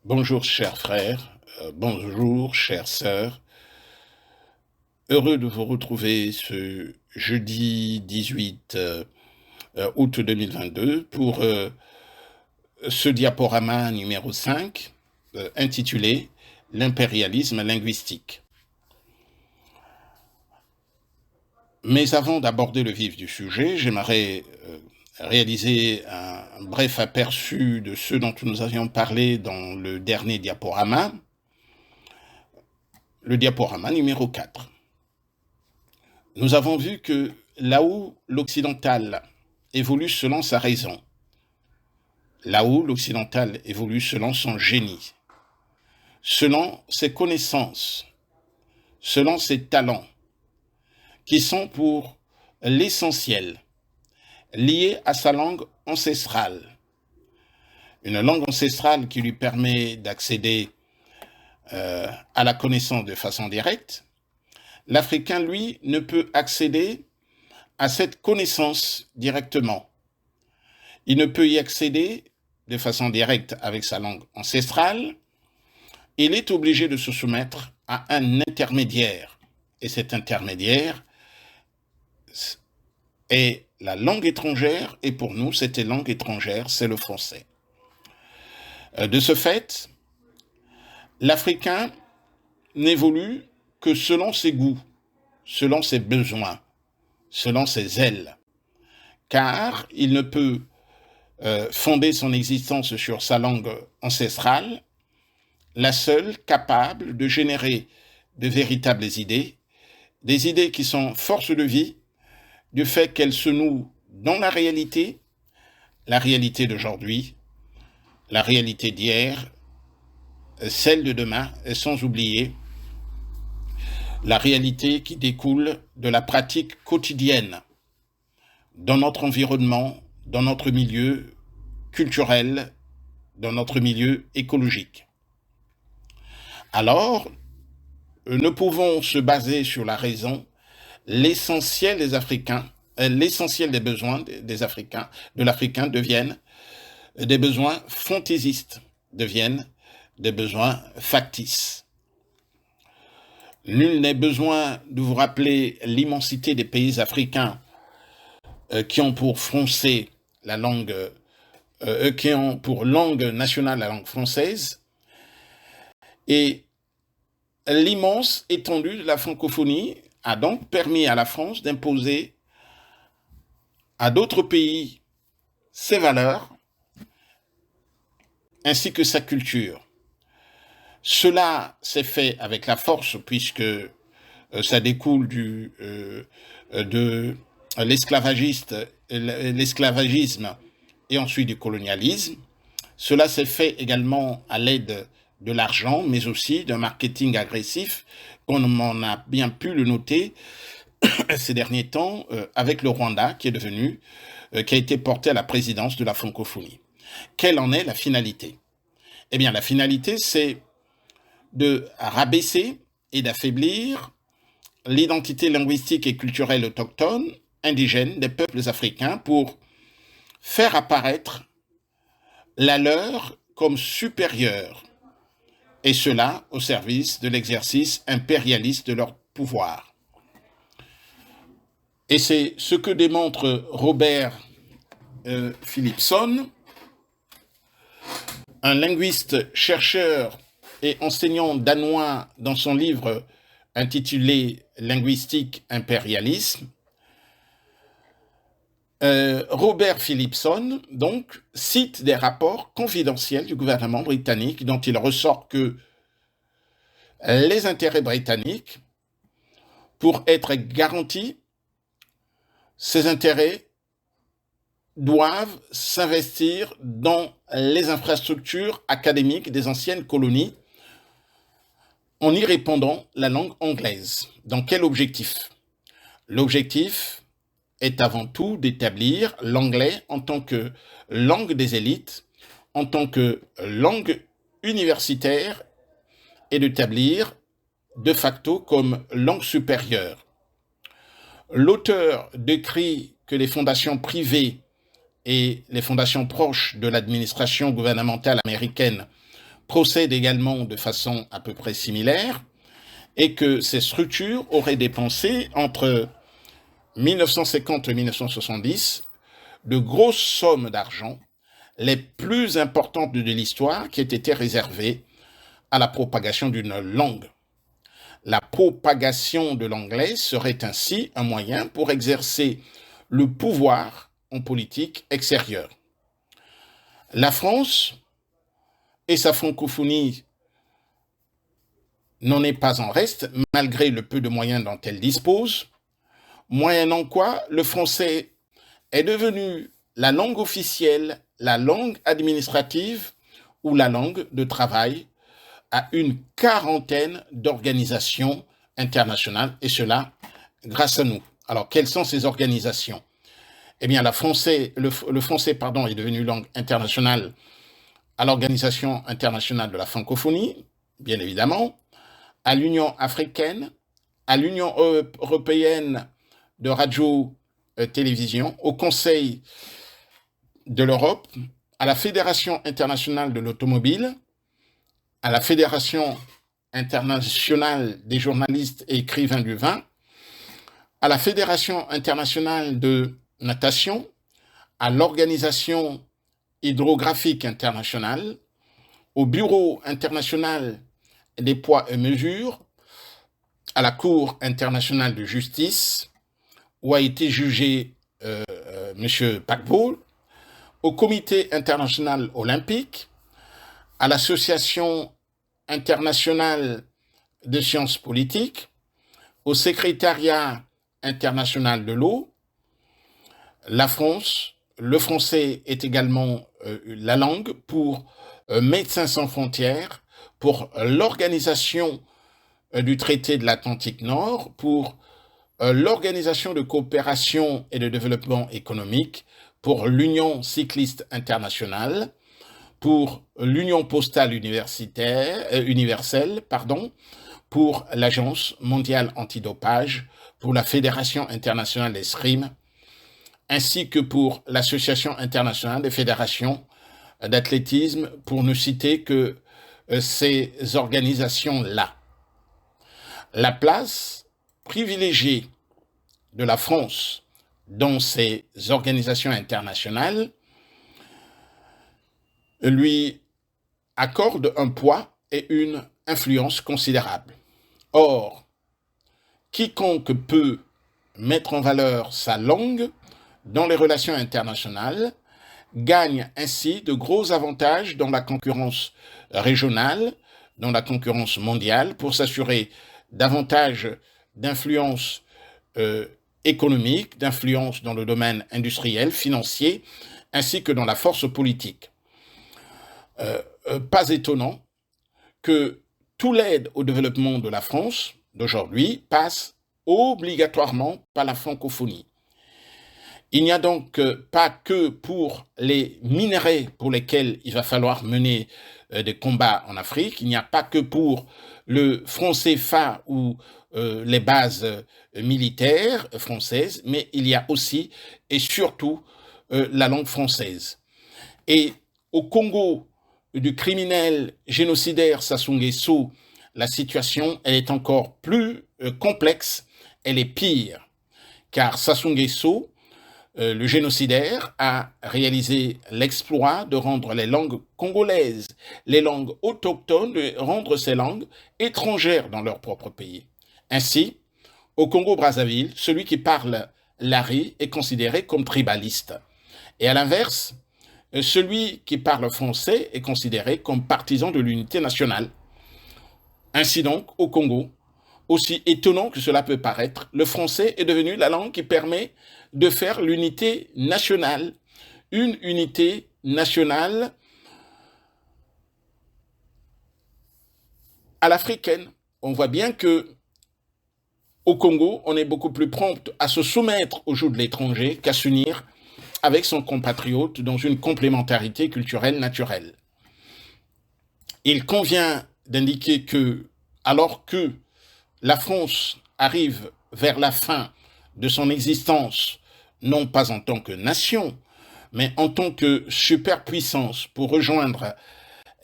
Bonjour chers frères, bonjour chères sœurs. Heureux de vous retrouver ce jeudi 18 août 2022 pour ce diaporama numéro 5 intitulé L'impérialisme linguistique. Mais avant d'aborder le vif du sujet, j'aimerais réaliser un bref aperçu de ce dont nous avions parlé dans le dernier diaporama, le diaporama numéro 4. Nous avons vu que là où l'occidental évolue selon sa raison, là où l'occidental évolue selon son génie, selon ses connaissances, selon ses talents, qui sont pour l'essentiel liés à sa langue ancestrale. Une langue ancestrale qui lui permet d'accéder à la connaissance de façon directe. L'Africain, lui, ne peut accéder à cette connaissance directement. Il ne peut y accéder de façon directe avec sa langue ancestrale. Il est obligé de se soumettre à un intermédiaire. Et cet intermédiaire est la langue étrangère, et pour nous, cette langue étrangère, c'est le français. De ce fait, l'Africain n'évolue que selon ses goûts, selon ses besoins, selon ses ailes, car il ne peut fonder son existence sur sa langue ancestrale, la seule capable de générer de véritables idées, des idées qui sont force de vie, du fait qu'elles se nouent dans la réalité d'aujourd'hui, la réalité d'hier, celle de demain, et sans oublier la réalité qui découle de la pratique quotidienne dans notre environnement, dans notre milieu culturel, dans notre milieu écologique. Alors, nous pouvons se baser sur la raison. L'essentiel des Africains, l'essentiel des besoins des Africains, de l'Africain deviennent des besoins fantaisistes, deviennent des besoins factices. Nul n'est besoin de vous rappeler l'immensité des pays africains qui ont pour français la langue, qui ont pour langue nationale la langue française, et l'immense étendue de la francophonie a donc permis à la France d'imposer à d'autres pays ses valeurs ainsi que sa culture. Cela s'est fait avec la force puisque ça découle de l'esclavagisme et ensuite du colonialisme. Cela s'est fait également à l'aide de l'argent, mais aussi d'un marketing agressif, comme on a bien pu le noter ces derniers temps avec le Rwanda, qui a été porté à la présidence de la francophonie. Quelle en est la finalité? Eh bien, la finalité, c'est de rabaisser et d'affaiblir l'identité linguistique et culturelle autochtone, indigène des peuples africains pour faire apparaître la leur comme supérieure, et cela au service de l'exercice impérialiste de leur pouvoir. Et c'est ce que démontre Robert Philipson, un linguiste, chercheur et enseignant danois dans son livre intitulé Linguistique impérialisme. Robert Philipson, donc, cite des rapports confidentiels du gouvernement britannique dont il ressort que les intérêts britanniques, pour être garantis, ces intérêts doivent s'investir dans les infrastructures académiques des anciennes colonies en y répandant la langue anglaise. Dans quel objectif? L'objectif est avant tout d'établir l'anglais en tant que langue des élites, en tant que langue universitaire, et d'établir de facto comme langue supérieure. L'auteur décrit que les fondations privées et les fondations proches de l'administration gouvernementale américaine procèdent également de façon à peu près similaire et que ces structures auraient dépensé entre 1950 et 1970 de grosses sommes d'argent, les plus importantes de l'histoire, qui aient été réservées à la propagation d'une langue. La propagation de l'anglais serait ainsi un moyen pour exercer le pouvoir en politique extérieure. La France et sa francophonie n'en est pas en reste, malgré le peu de moyens dont elle dispose, moyennant quoi le français est devenu la langue officielle, la langue administrative ou la langue de travail à une quarantaine d'organisations internationales, et cela grâce à nous. Alors, quelles sont ces organisations? Eh bien, le français est devenu langue internationale à l'Organisation internationale de la francophonie, bien évidemment, à l'Union africaine, à l'Union européenne de radio-télévision, au Conseil de l'Europe, à la Fédération internationale de l'automobile, à la Fédération internationale des journalistes et écrivains du vin, à la Fédération internationale de natation, à l'Organisation hydrographique internationale, au Bureau international des poids et mesures, à la Cour internationale de justice, où a été jugé M. Paquebot, au Comité international olympique, à l'Association internationale de sciences politiques, au Secrétariat international de l'eau. La France, le français est également la langue pour Médecins sans frontières, pour l'Organisation du traité de l'Atlantique Nord, pour l'Organisation de coopération et de développement économique, pour l'Union cycliste internationale, pour l'Union postale universelle, pour l'Agence mondiale antidopage, pour la Fédération internationale d'escrime, ainsi que pour l'Association internationale des fédérations d'athlétisme, pour ne citer que ces organisations-là. La place privilégiée de la France dans ces organisations internationales lui accorde un poids et une influence considérables. Or, quiconque peut mettre en valeur sa langue dans les relations internationales gagne ainsi de gros avantages dans la concurrence régionale, dans la concurrence mondiale, pour s'assurer davantage d'influence économique, d'influence dans le domaine industriel, financier, ainsi que dans la force politique. Pas étonnant que toute l'aide au développement de la France d'aujourd'hui passe obligatoirement par la francophonie. Il n'y a donc pas que pour les minerais pour lesquels il va falloir mener des combats en Afrique, il n'y a pas que pour le franc CFA ou les bases militaires françaises, mais il y a aussi et surtout la langue française. Et au Congo du criminel génocidaire Sassou Nguesso, la situation elle est encore plus complexe, elle est pire, car Sassou Nguesso, le génocidaire, a réalisé l'exploit de rendre les langues congolaises, les langues autochtones, de rendre ces langues étrangères dans leur propre pays. Ainsi, au Congo-Brazzaville, celui qui parle l'ari est considéré comme tribaliste. Et à l'inverse, celui qui parle français est considéré comme partisan de l'unité nationale. Ainsi donc, au Congo, aussi étonnant que cela peut paraître, le français est devenu la langue qui permet de faire l'unité nationale. Une unité nationale à l'africaine. On voit bien que au Congo, on est beaucoup plus prompt à se soumettre au joug de l'étranger qu'à s'unir avec son compatriote dans une complémentarité culturelle naturelle. Il convient d'indiquer que, alors que la France arrive vers la fin de son existence, non pas en tant que nation, mais en tant que superpuissance pour rejoindre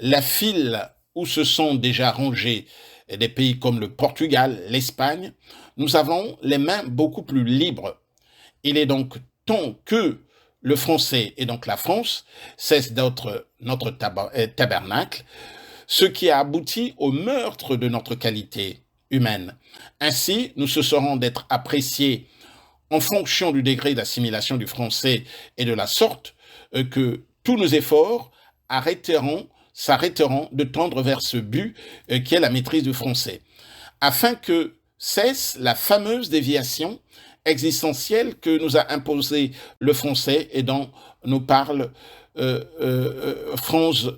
la file où se sont déjà rangés des pays comme le Portugal, l'Espagne, nous avons les mains beaucoup plus libres. Il est donc temps que le français et donc la France cessent d'être notre tabernacle, ce qui a abouti au meurtre de notre qualité humaine. Ainsi, nous cesserons d'être appréciés en fonction du degré d'assimilation du français et de la sorte que tous nos efforts s'arrêteront de tendre vers ce but qui est la maîtrise du français, afin que cesse la fameuse déviation existentielle que nous a imposée le français et dont nous parle Franz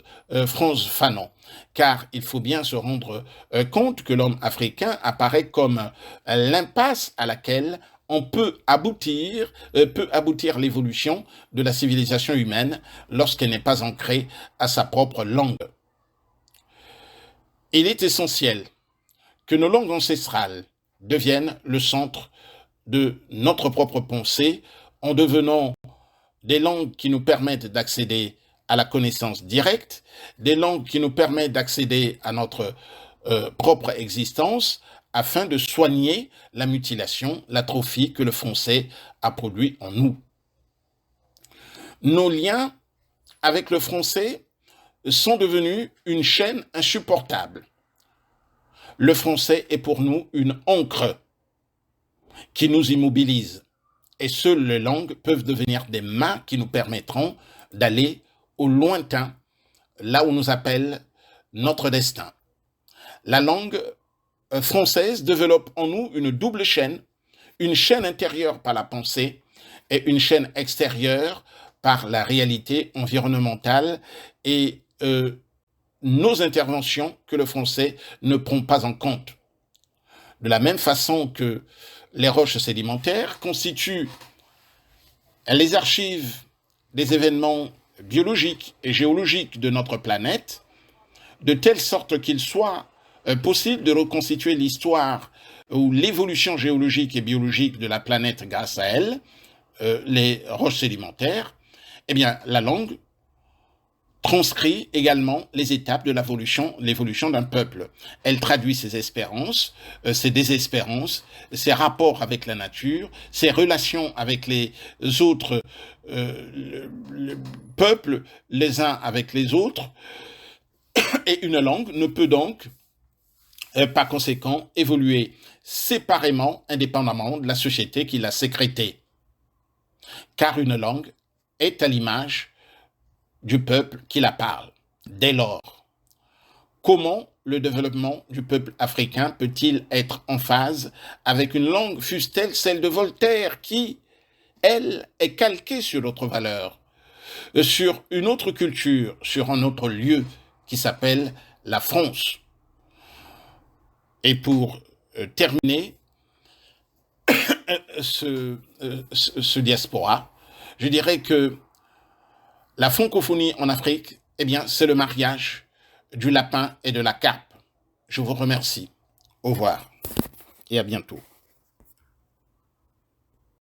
Fanon. Car il faut bien se rendre compte que l'homme africain apparaît comme l'impasse à laquelle peut aboutir l'évolution de la civilisation humaine lorsqu'elle n'est pas ancrée à sa propre langue. Il est essentiel que nos langues ancestrales deviennent le centre de notre propre pensée en devenant des langues qui nous permettent d'accéder à la connaissance directe, des langues qui nous permettent d'accéder à notre propre existence afin de soigner la mutilation, l'atrophie que le français a produit en nous. Nos liens avec le français sont devenus une chaîne insupportable. Le français est pour nous une ancre qui nous immobilise. Et seules les langues peuvent devenir des mâts qui nous permettront d'aller au lointain, là où nous appelle notre destin. La langue française développe en nous une double chaîne, une chaîne intérieure par la pensée et une chaîne extérieure par la réalité environnementale et nos interventions que le français ne prend pas en compte. De la même façon que les roches sédimentaires constituent les archives des événements biologiques et géologiques de notre planète, de telle sorte qu'il soit possible de reconstituer l'histoire ou l'évolution géologique et biologique de la planète grâce à elles, les roches sédimentaires, eh bien, la langue transcrit également les étapes de l'évolution d'un peuple. Elle traduit ses espérances, ses désespérances, ses rapports avec la nature, ses relations avec les autres peuples, les uns avec les autres. Et une langue ne peut donc, par conséquent, évoluer séparément, indépendamment de la société qui l'a sécrétée. Car une langue est à l'image du peuple qui la parle. Dès lors, comment le développement du peuple africain peut-il être en phase avec une langue, fût-elle celle de Voltaire, qui, elle, est calquée sur d'autres valeurs, sur une autre culture, sur un autre lieu qui s'appelle la France. Et pour terminer ce diaspora, je dirais que la francophonie en Afrique, eh bien, c'est le mariage du lapin et de la carpe. Je vous remercie. Au revoir et à bientôt.